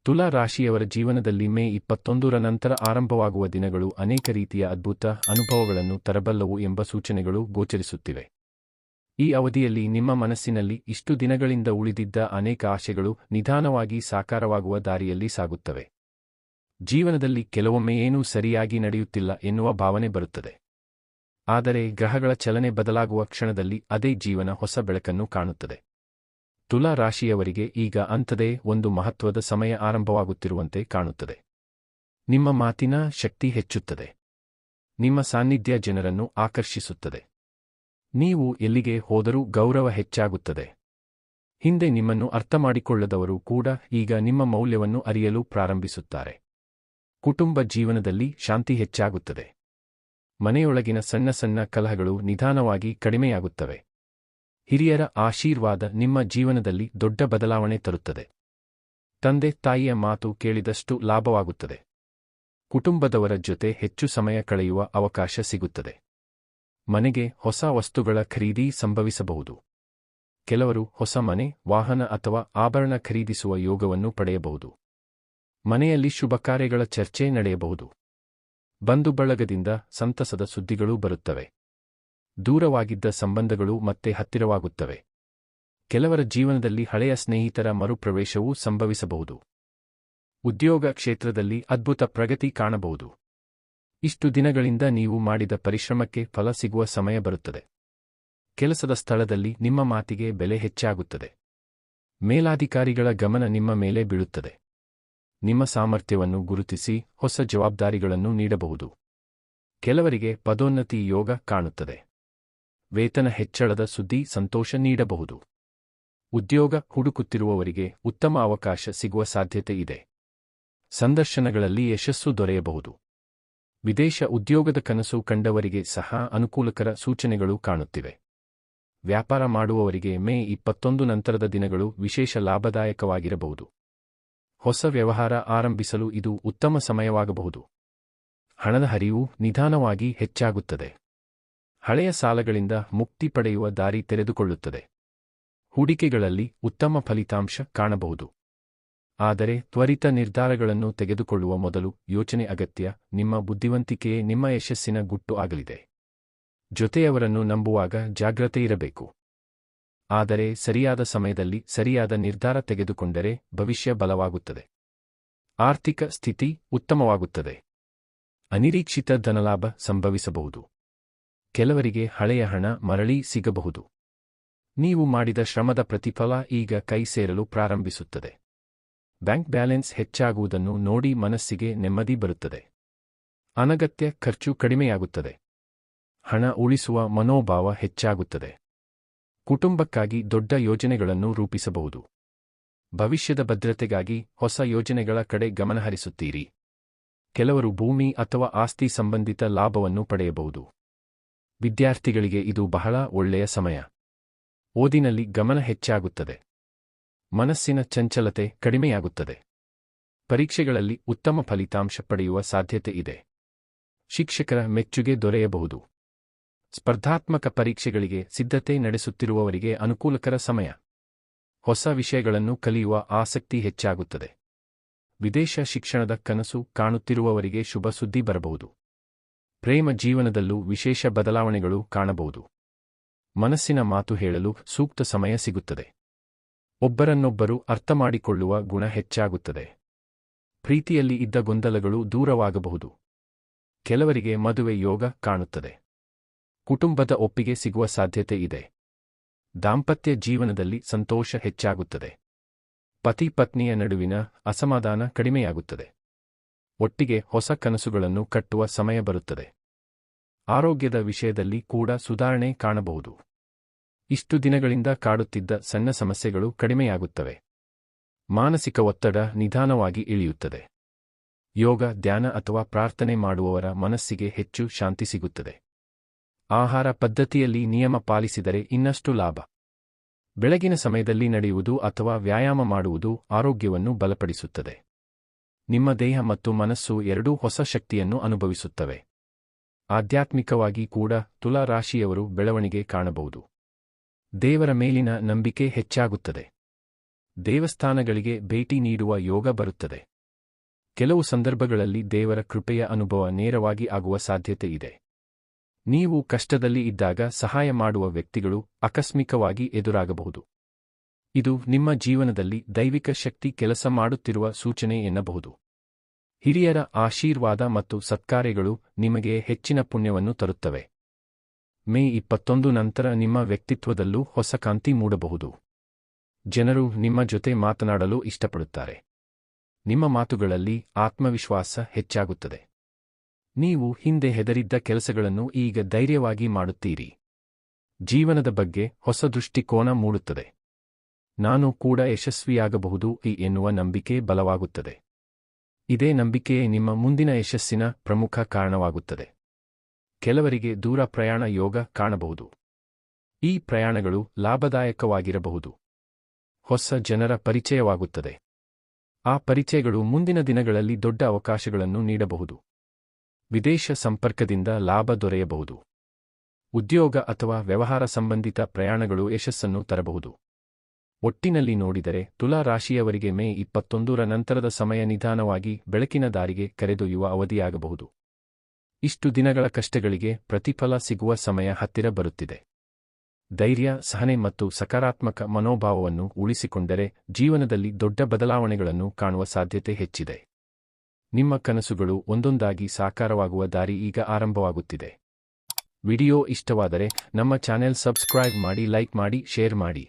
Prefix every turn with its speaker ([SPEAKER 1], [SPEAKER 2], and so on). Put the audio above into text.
[SPEAKER 1] ತುಲಾ ರಾಶಿಯವರ ಜೀವನದಲ್ಲಿ ಮೇ 21ರ ನಂತರ ಆರಂಭವಾಗುವ ದಿನಗಳು ಅನೇಕ ರೀತಿಯ ಅದ್ಭುತ ಅನುಭವಗಳನ್ನು ತರಬಲ್ಲವು ಎಂಬ ಸೂಚನೆಗಳು ಗೋಚರಿಸುತ್ತಿವೆ. ಈ ಅವಧಿಯಲ್ಲಿ ನಿಮ್ಮ ಮನಸ್ಸಿನಲ್ಲಿ ಇಷ್ಟು ದಿನಗಳಿಂದ ಉಳಿದಿದ್ದ ಅನೇಕ ಆಶೆಗಳು ನಿಧಾನವಾಗಿ ಸಾಕಾರವಾಗುವ ದಾರಿಯಲ್ಲಿ ಸಾಗುತ್ತವೆ. ಜೀವನದಲ್ಲಿ ಕೆಲವೊಮ್ಮೆ ಏನೂ ಸರಿಯಾಗಿ ನಡೆಯುತ್ತಿಲ್ಲ ಎನ್ನುವ ಭಾವನೆ ಬರುತ್ತದೆ. ಆದರೆ ಗ್ರಹಗಳ ಚಲನೆ ಬದಲಾಗುವ ಕ್ಷಣದಲ್ಲಿ ಅದೇ ಜೀವನ ಹೊಸ ಬೆಳಕನ್ನು ಕಾಣುತ್ತದೆ. ತುಲಾ ರಾಶಿಯವರಿಗೆ ಈಗ ಅಂಥದೇ ಒಂದು ಮಹತ್ವದ ಸಮಯ ಆರಂಭವಾಗುತ್ತಿರುವಂತೆ ಕಾಣುತ್ತದೆ. ನಿಮ್ಮ ಮಾತಿನ ಶಕ್ತಿ ಹೆಚ್ಚುತ್ತದೆ. ನಿಮ್ಮ ಸಾನ್ನಿಧ್ಯ ಜನರನ್ನು ಆಕರ್ಷಿಸುತ್ತದೆ. ನೀವು ಎಲ್ಲಿಗೆ ಹೋದರೂ ಗೌರವ ಹೆಚ್ಚಾಗುತ್ತದೆ. ಹಿಂದೆ ನಿಮ್ಮನ್ನು ಅರ್ಥಮಾಡಿಕೊಳ್ಳದವರು ಕೂಡ ಈಗ ನಿಮ್ಮ ಮೌಲ್ಯವನ್ನು ಅರಿಯಲು ಪ್ರಾರಂಭಿಸುತ್ತಾರೆ. ಕುಟುಂಬ ಜೀವನದಲ್ಲಿ ಶಾಂತಿ ಹೆಚ್ಚಾಗುತ್ತದೆ. ಮನೆಯೊಳಗಿನ ಸಣ್ಣ ಸಣ್ಣ ಕಲಹಗಳು ನಿಧಾನವಾಗಿ ಕಡಿಮೆಯಾಗುತ್ತವೆ. ಹಿರಿಯರ ಆಶೀರ್ವಾದ ನಿಮ್ಮ ಜೀವನದಲ್ಲಿ ದೊಡ್ಡ ಬದಲಾವಣೆ ತರುತ್ತದೆ. ತಂದೆ ತಾಯಿಯ ಮಾತು ಕೇಳಿದಷ್ಟು ಲಾಭವಾಗುತ್ತದೆ. ಕುಟುಂಬದವರ ಜೊತೆ ಹೆಚ್ಚು ಸಮಯ ಕಳೆಯುವ ಅವಕಾಶ ಸಿಗುತ್ತದೆ. ಮನೆಗೆ ಹೊಸ ವಸ್ತುಗಳ ಖರೀದಿ ಸಂಭವಿಸಬಹುದು. ಕೆಲವರು ಹೊಸ ಮನೆ, ವಾಹನ ಅಥವಾ ಆಭರಣ ಖರೀದಿಸುವ ಯೋಗವನ್ನು ಪಡೆಯಬಹುದು. ಮನೆಯಲ್ಲಿ ಶುಭ ಕಾರ್ಯಗಳ ಚರ್ಚೆ ನಡೆಯಬಹುದು. ಬಂಧು ಬಳಗದಿಂದ ಸಂತಸದ ಸುದ್ದಿಗಳೂ ಬರುತ್ತವೆ. ದೂರವಾಗಿದ್ದ ಸಂಬಂಧಗಳು ಮತ್ತೆ ಹತ್ತಿರವಾಗುತ್ತವೆ. ಕೆಲವರ ಜೀವನದಲ್ಲಿ ಹಳೆಯ ಸ್ನೇಹಿತರ ಮರುಪ್ರವೇಶವೂ ಸಂಭವಿಸಬಹುದು. ಉದ್ಯೋಗ ಕ್ಷೇತ್ರದಲ್ಲಿ ಅದ್ಭುತ ಪ್ರಗತಿ ಕಾಣಬಹುದು. ಇಷ್ಟು ದಿನಗಳಿಂದ ನೀವು ಮಾಡಿದ ಪರಿಶ್ರಮಕ್ಕೆ ಫಲ ಸಿಗುವ ಸಮಯ ಬರುತ್ತದೆ. ಕೆಲಸದ ಸ್ಥಳದಲ್ಲಿ ನಿಮ್ಮ ಮಾತಿಗೆ ಬೆಲೆ ಹೆಚ್ಚಾಗುತ್ತದೆ. ಮೇಲಾಧಿಕಾರಿಗಳ ಗಮನ ನಿಮ್ಮ ಮೇಲೆ ಬೀಳುತ್ತದೆ. ನಿಮ್ಮ ಸಾಮರ್ಥ್ಯವನ್ನು ಗುರುತಿಸಿ ಹೊಸ ಜವಾಬ್ದಾರಿಗಳನ್ನು ನೀಡಬಹುದು. ಕೆಲವರಿಗೆ ಪದೋನ್ನತಿ ಯೋಗ ಕಾಣುತ್ತದೆ. ವೇತನ ಹೆಚ್ಚಳದ ಸುದ್ದಿ ಸಂತೋಷ ನೀಡಬಹುದು. ಉದ್ಯೋಗ ಹುಡುಕುತ್ತಿರುವವರಿಗೆ ಉತ್ತಮ ಅವಕಾಶ ಸಿಗುವ ಸಾಧ್ಯತೆ ಇದೆ. ಸಂದರ್ಶನಗಳಲ್ಲಿ ಯಶಸ್ಸು ದೊರೆಯಬಹುದು. ವಿದೇಶ ಉದ್ಯೋಗದ ಕನಸು ಕಂಡವರಿಗೆ ಸಹ ಅನುಕೂಲಕರ ಸೂಚನೆಗಳು ಕಾಣುತ್ತಿವೆ. ವ್ಯಾಪಾರ ಮಾಡುವವರಿಗೆ ಮೇ 21 ನಂತರದ ದಿನಗಳು ವಿಶೇಷ ಲಾಭದಾಯಕವಾಗಿರಬಹುದು. ಹೊಸ ವ್ಯವಹಾರ ಆರಂಭಿಸಲು ಇದು ಉತ್ತಮ ಸಮಯವಾಗಬಹುದು. ಹಣದ ಹರಿವು ನಿಧಾನವಾಗಿ ಹೆಚ್ಚಾಗುತ್ತದೆ. ಹಳೆಯ ಸಾಲಗಳಿಂದ ಮುಕ್ತಿ ಪಡೆಯುವ ದಾರಿ ತೆರೆದುಕೊಳ್ಳುತ್ತದೆ. ಹೂಡಿಕೆಗಳಲ್ಲಿ ಉತ್ತಮ ಫಲಿತಾಂಶ ಕಾಣಬಹುದು. ಆದರೆ ತ್ವರಿತ ನಿರ್ಧಾರಗಳನ್ನು ತೆಗೆದುಕೊಳ್ಳುವ ಮೊದಲು ಯೋಚನೆ ಅಗತ್ಯ. ನಿಮ್ಮ ಬುದ್ಧಿವಂತಿಕೆಯೇ ನಿಮ್ಮ ಯಶಸ್ಸಿನ ಗುಟ್ಟು ಆಗಲಿದೆ. ಜೊತೆಯವರನ್ನು ನಂಬುವಾಗ ಜಾಗ್ರತೆಯಿರಬೇಕು. ಆದರೆ ಸರಿಯಾದ ಸಮಯದಲ್ಲಿ ಸರಿಯಾದ ನಿರ್ಧಾರ ತೆಗೆದುಕೊಂಡರೆ ಭವಿಷ್ಯ ಬಲವಾಗುತ್ತದೆ. ಆರ್ಥಿಕ ಸ್ಥಿತಿ ಉತ್ತಮವಾಗುತ್ತದೆ. ಅನಿರೀಕ್ಷಿತ ಧನಲಾಭ ಸಂಭವಿಸಬಹುದು. ಕೆಲವರಿಗೆ ಹಳೆಯ ಹಣ ಮರಳಿ ಸಿಗಬಹುದು. ನೀವು ಮಾಡಿದ ಶ್ರಮದ ಪ್ರತಿಫಲ ಈಗ ಕೈ ಸೇರಲು ಪ್ರಾರಂಭಿಸುತ್ತದೆ. ಬ್ಯಾಂಕ್ ಬ್ಯಾಲೆನ್ಸ್ ಹೆಚ್ಚಾಗುವುದನ್ನು ನೋಡಿ ಮನಸ್ಸಿಗೆ ನೆಮ್ಮದಿ ಬರುತ್ತದೆ. ಅನಗತ್ಯ ಖರ್ಚು ಕಡಿಮೆಯಾಗುತ್ತದೆ. ಹಣ ಉಳಿಸುವ ಮನೋಭಾವ ಹೆಚ್ಚಾಗುತ್ತದೆ. ಕುಟುಂಬಕ್ಕಾಗಿ ದೊಡ್ಡ ಯೋಜನೆಗಳನ್ನು ರೂಪಿಸಬಹುದು. ಭವಿಷ್ಯದ ಭದ್ರತೆಗಾಗಿ ಹೊಸ ಯೋಜನೆಗಳ ಕಡೆ ಗಮನಹರಿಸುತ್ತೀರಿ. ಕೆಲವರು ಭೂಮಿ ಅಥವಾ ಆಸ್ತಿ ಸಂಬಂಧಿತ ಲಾಭವನ್ನು ಪಡೆಯಬಹುದು. ವಿದ್ಯಾರ್ಥಿಗಳಿಗೆ ಇದು ಬಹಳ ಒಳ್ಳೆಯ ಸಮಯ. ಓದಿನಲ್ಲಿ ಗಮನ ಹೆಚ್ಚಾಗುತ್ತದೆ. ಮನಸ್ಸಿನ ಚಂಚಲತೆ ಕಡಿಮೆಯಾಗುತ್ತದೆ. ಪರೀಕ್ಷೆಗಳಲ್ಲಿ ಉತ್ತಮ ಫಲಿತಾಂಶ ಪಡೆಯುವ ಸಾಧ್ಯತೆ ಇದೆ. ಶಿಕ್ಷಕರ ಮೆಚ್ಚುಗೆ ದೊರೆಯಬಹುದು. ಸ್ಪರ್ಧಾತ್ಮಕ ಪರೀಕ್ಷೆಗಳಿಗೆ ಸಿದ್ಧತೆ ನಡೆಸುತ್ತಿರುವವರಿಗೆ ಅನುಕೂಲಕರ ಸಮಯ. ಹೊಸ ವಿಷಯಗಳನ್ನು ಕಲಿಯುವ ಆಸಕ್ತಿ ಹೆಚ್ಚಾಗುತ್ತದೆ. ವಿದೇಶ ಶಿಕ್ಷಣದ ಕನಸು ಕಾಣುತ್ತಿರುವವರಿಗೆ ಶುಭ ಸುದ್ದಿ ಬರಬಹುದು. ಪ್ರೇಮ ಜೀವನದಲ್ಲೂ ವಿಶೇಷ ಬದಲಾವಣೆಗಳು ಕಾಣಬಹುದು. ಮನಸ್ಸಿನ ಮಾತು ಹೇಳಲು ಸೂಕ್ತ ಸಮಯ ಸಿಗುತ್ತದೆ. ಒಬ್ಬರನ್ನೊಬ್ಬರು ಅರ್ಥಮಾಡಿಕೊಳ್ಳುವ ಗುಣ ಹೆಚ್ಚಾಗುತ್ತದೆ. ಪ್ರೀತಿಯಲ್ಲಿ ಇದ್ದ ಗೊಂದಲಗಳು ದೂರವಾಗಬಹುದು. ಕೆಲವರಿಗೆ ಮದುವೆ ಯೋಗ ಕಾಣುತ್ತದೆ. ಕುಟುಂಬದ ಒಪ್ಪಿಗೆ ಸಿಗುವ ಸಾಧ್ಯತೆ ಇದೆ. ದಾಂಪತ್ಯ ಜೀವನದಲ್ಲಿ ಸಂತೋಷ ಹೆಚ್ಚಾಗುತ್ತದೆ. ಪತಿ ಪತ್ನಿಯ ನಡುವಿನ ಅಸಮಾಧಾನ ಕಡಿಮೆಯಾಗುತ್ತದೆ. ಒಟ್ಟಿಗೆ ಹೊಸ ಕನಸುಗಳನ್ನು ಕಟ್ಟುವ ಸಮಯ ಬರುತ್ತದೆ. ಆರೋಗ್ಯದ ವಿಷಯದಲ್ಲಿ ಕೂಡ ಸುಧಾರಣೆ ಕಾಣಬಹುದು. ಇಷ್ಟು ದಿನಗಳಿಂದ ಕಾಡುತ್ತಿದ್ದ ಸಣ್ಣ ಸಮಸ್ಯೆಗಳು ಕಡಿಮೆಯಾಗುತ್ತವೆ. ಮಾನಸಿಕ ಒತ್ತಡ ನಿಧಾನವಾಗಿ ಇಳಿಯುತ್ತದೆ. ಯೋಗ, ಧ್ಯಾನ ಅಥವಾ ಪ್ರಾರ್ಥನೆ ಮಾಡುವವರ ಮನಸ್ಸಿಗೆ ಹೆಚ್ಚು ಶಾಂತಿ ಸಿಗುತ್ತದೆ. ಆಹಾರ ಪದ್ಧತಿಯಲ್ಲಿ ನಿಯಮ ಪಾಲಿಸಿದರೆ ಇನ್ನಷ್ಟು ಲಾಭ. ಬೆಳಗಿನ ಸಮಯದಲ್ಲಿ ನಡೆಯುವುದು ಅಥವಾ ವ್ಯಾಯಾಮ ಮಾಡುವುದು ಆರೋಗ್ಯವನ್ನು ಬಲಪಡಿಸುತ್ತದೆ. ನಿಮ್ಮ ದೇಹ ಮತ್ತು ಮನಸ್ಸು ಎರಡೂ ಹೊಸ ಶಕ್ತಿಯನ್ನು ಅನುಭವಿಸುತ್ತವೆ. ಆಧ್ಯಾತ್ಮಿಕವಾಗಿ ಕೂಡ ತುಲಾ ರಾಶಿಯವರು ಬೆಳವಣಿಗೆ ಕಾಣಬಹುದು. ದೇವರ ಮೇಲಿನ ನಂಬಿಕೆ ಹೆಚ್ಚಾಗುತ್ತದೆ. ದೇವಸ್ಥಾನಗಳಿಗೆ ಭೇಟಿ ನೀಡುವ ಯೋಗ ಬರುತ್ತದೆ. ಕೆಲವು ಸಂದರ್ಭಗಳಲ್ಲಿ ದೇವರ ಕೃಪೆಯ ಅನುಭವ ನೇರವಾಗಿ ಆಗುವ ಸಾಧ್ಯತೆ ಇದೆ. ನೀವು ಕಷ್ಟದಲ್ಲಿ ಇದ್ದಾಗ ಸಹಾಯ ಮಾಡುವ ವ್ಯಕ್ತಿಗಳು ಆಕಸ್ಮಿಕವಾಗಿ ಎದುರಾಗಬಹುದು. ಇದು ನಿಮ್ಮ ಜೀವನದಲ್ಲಿ ದೈವಿಕ ಶಕ್ತಿ ಕೆಲಸ ಮಾಡುತ್ತಿರುವ ಸೂಚನೆ ಎನ್ನಬಹುದು. ಹಿರಿಯರ ಆಶೀರ್ವಾದ ಮತ್ತು ಸತ್ಕಾರ್ಯಗಳು ನಿಮಗೆ ಹೆಚ್ಚಿನ ಪುಣ್ಯವನ್ನು ತರುತ್ತವೆ. ಮೇ 21 ನಂತರ ನಿಮ್ಮ ವ್ಯಕ್ತಿತ್ವದಲ್ಲೂ ಹೊಸ ಕಾಂತಿ ಮೂಡಬಹುದು. ಜನರು ನಿಮ್ಮ ಜೊತೆ ಮಾತನಾಡಲು ಇಷ್ಟಪಡುತ್ತಾರೆ. ನಿಮ್ಮ ಮಾತುಗಳಲ್ಲಿ ಆತ್ಮವಿಶ್ವಾಸ ಹೆಚ್ಚಾಗುತ್ತದೆ. ನೀವು ಹಿಂದೆ ಹೆದರಿದ್ದ ಕೆಲಸಗಳನ್ನು ಈಗ ಧೈರ್ಯವಾಗಿ ಮಾಡುತ್ತೀರಿ. ಜೀವನದ ಬಗ್ಗೆ ಹೊಸ ದೃಷ್ಟಿಕೋನ ಮೂಡುತ್ತದೆ. ನಾನು ಕೂಡ ಯಶಸ್ವಿಯಾಗಬಹುದು ಎನ್ನುವ ನಂಬಿಕೆ ಬಲವಾಗುತ್ತದೆ. ಇದೇ ನಂಬಿಕೆಯೇ ನಿಮ್ಮ ಮುಂದಿನ ಯಶಸ್ಸಿನ ಪ್ರಮುಖ ಕಾರಣವಾಗುತ್ತದೆ. ಕೆಲವರಿಗೆ ದೂರ ಪ್ರಯಾಣ ಯೋಗ ಕಾಣಬಹುದು. ಈ ಪ್ರಯಾಣಗಳು ಲಾಭದಾಯಕವಾಗಿರಬಹುದು. ಹೊಸ ಜನರ ಪರಿಚಯವಾಗುತ್ತದೆ. ಆ ಪರಿಚಯಗಳು ಮುಂದಿನ ದಿನಗಳಲ್ಲಿ ದೊಡ್ಡ ಅವಕಾಶಗಳನ್ನು ನೀಡಬಹುದು. ವಿದೇಶ ಸಂಪರ್ಕದಿಂದ ಲಾಭ ದೊರೆಯಬಹುದು. ಉದ್ಯೋಗ ಅಥವಾ ವ್ಯವಹಾರ ಸಂಬಂಧಿತ ಪ್ರಯಾಣಗಳು ಯಶಸ್ಸನ್ನು ತರಬಹುದು. ಒಟ್ಟಿನಲ್ಲಿ ನೋಡಿದರೆ ತುಲಾ ರಾಶಿಯವರಿಗೆ ಮೇ 21 ನಂತರದ ಸಮಯ ನಿಧಾನವಾಗಿ ಬೆಳಕಿನ ದಾರಿಗೆ ಕರೆದೊಯ್ಯುವ ಅವಧಿಯಾಗಬಹುದು. ಇಷ್ಟು ದಿನಗಳ ಕಷ್ಟಗಳಿಗೆ ಪ್ರತಿಫಲ ಸಿಗುವ ಸಮಯ ಹತ್ತಿರ ಬರುತ್ತಿದೆ. ಧೈರ್ಯ, ಸಹನೆ ಮತ್ತು ಸಕಾರಾತ್ಮಕ ಮನೋಭಾವವನ್ನು ಉಳಿಸಿಕೊಂಡರೆ ಜೀವನದಲ್ಲಿ ದೊಡ್ಡ ಬದಲಾವಣೆಗಳನ್ನು ಕಾಣುವ ಸಾಧ್ಯತೆ ಹೆಚ್ಚಿದೆ. ನಿಮ್ಮ ಕನಸುಗಳು ಒಂದೊಂದಾಗಿ ಸಾಕಾರವಾಗುವ ದಾರಿ ಈಗ ಆರಂಭವಾಗುತ್ತಿದೆ. ವಿಡಿಯೋ ಇಷ್ಟವಾದರೆ ನಮ್ಮ ಚಾನೆಲ್ ಸಬ್ಸ್ಕ್ರೈಬ್ ಮಾಡಿ, ಲೈಕ್ ಮಾಡಿ, ಶೇರ್ ಮಾಡಿ.